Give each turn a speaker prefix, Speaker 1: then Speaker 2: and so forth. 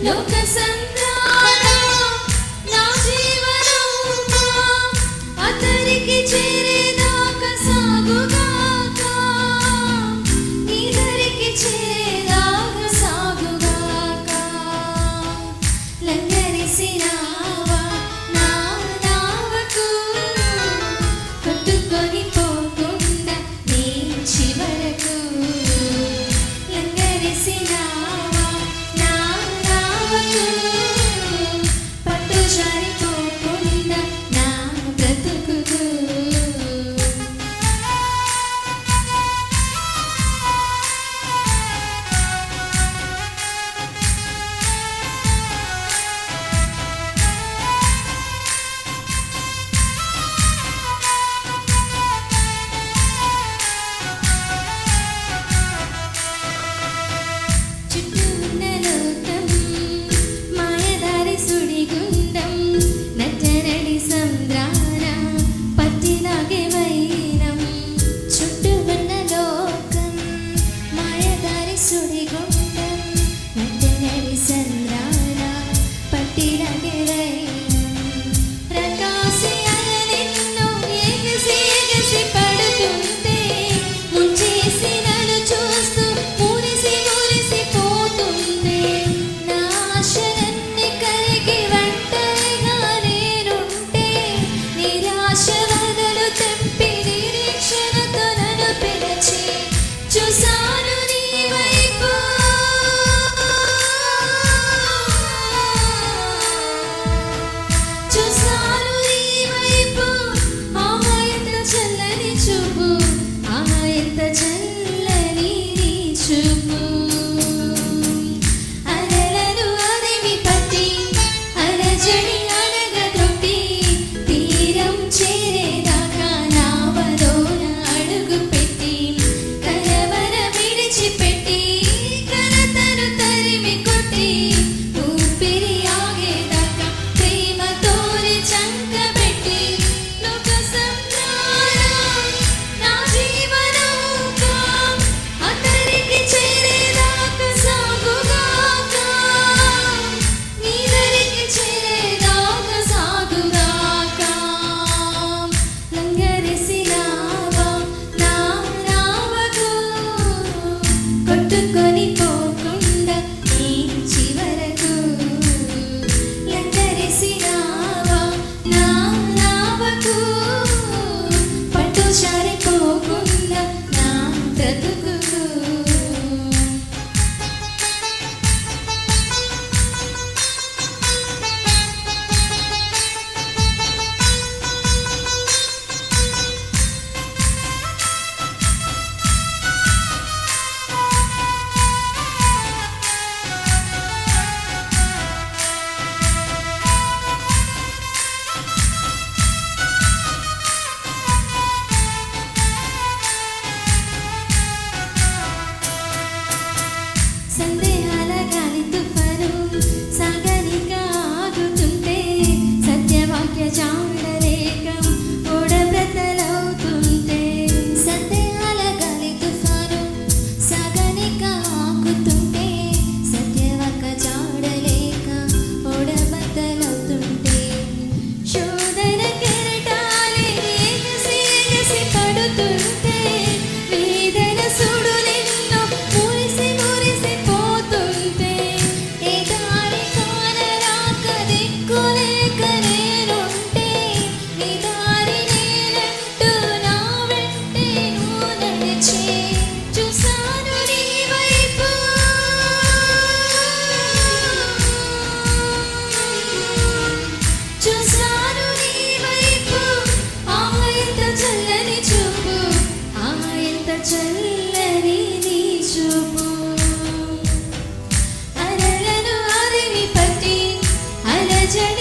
Speaker 1: లోక సంద్రాన నా జీవనౌకా అతనికి చేరేదాకా సాగుగాక, నీ దరికి చేరేదాకా సాగుగాక. లంగరిసినావా నా నావకు, కొట్టుకొని పోకుండా నీ చివరకు. లంగరిసినావా నా నావకు, పట్టు జారిపోకుండా నా బ్రతుకుకు. చుట్టూ ఉన్న లోకం మాయదారి సుడిగుండం, నచ్చరడి సంద్రాన పట్టిలాగే వైనం. చుట్టూ ఉన్న లోకం మాయదారి సుడిగుండం, నచ్చరడి సంద్రాన పట్టిలాగే వైనం. ప్రకాశి అలలెన్నో ఎగసి ఎగసి పడుతుంటే, ముంచేసి నన్ను చూస్తూ మురిసి మురిసిపోతుంటే, నా ఆశలన్నీ కరిగి ఒంటరిగా నేనుంటే, నిరాశ వదలు తెంపి నిరీక్షణతో నన్ను పిలిచి చూశాను నీ వైపు. చూశాను నీ వైపు, ఆహా ఎంత చల్లని చూపు, ఆహా ఎంత చల్లని నీ చూపు. అలలను అదిమి పట్టి అలజడి అడగదొట్టి, తీరం చేరేదాకా నావలోన అడుగు పెట్టి, కలవర విడిచిపెట్టి కలతను తరిమి కొట్టి, ఊపిరి ఆగేదాకా ప్రేమతోనే చంకబెట్టి, లోక సంద్రాన నా జీవనౌకా అతనికి చేరేదాకా సాగుగాక, నీ దరికి చేరేదాకా సాగుగాక. లంగరిసినావా నా నావకు, కొట్టుకొని పోకుండా నీ చివరకు. లంగరిసినావా నా నావకు, పట్టు జారిపోకుండా నా బ్రతుకుకు. సందేహాల గాలి తుఫాను సాగనిక ఆగుతుంటే, సత్యవాక్య జాడలేకం ఓడబ్రతలవుతుంటే. సందేహాల గాలి తుఫాను సాగనిక ఆగుతుంటే, సత్యవాక్య జాడలేక ఓడబ్రతలవుతుంటే. శోధన కెరటాలే ఎగసి ఎగసి పడుతుంటే, వేదన సుడులెన్నో మురిసి మురిసిపోతుంటే, ఏ దారి కానరాక దిక్కులేక నేనుంటే, నీ దారి నేనంటూ నా వెంటే నువ్వు నడిచి చూశాను నీ వైపు. చూశాను నీ వైపు, ఆహా ఎంత చల్లని చూపు, ఆహా ఎంత చల్లని నీ చూపు. అలలను అదిమి పట్టి అలజడి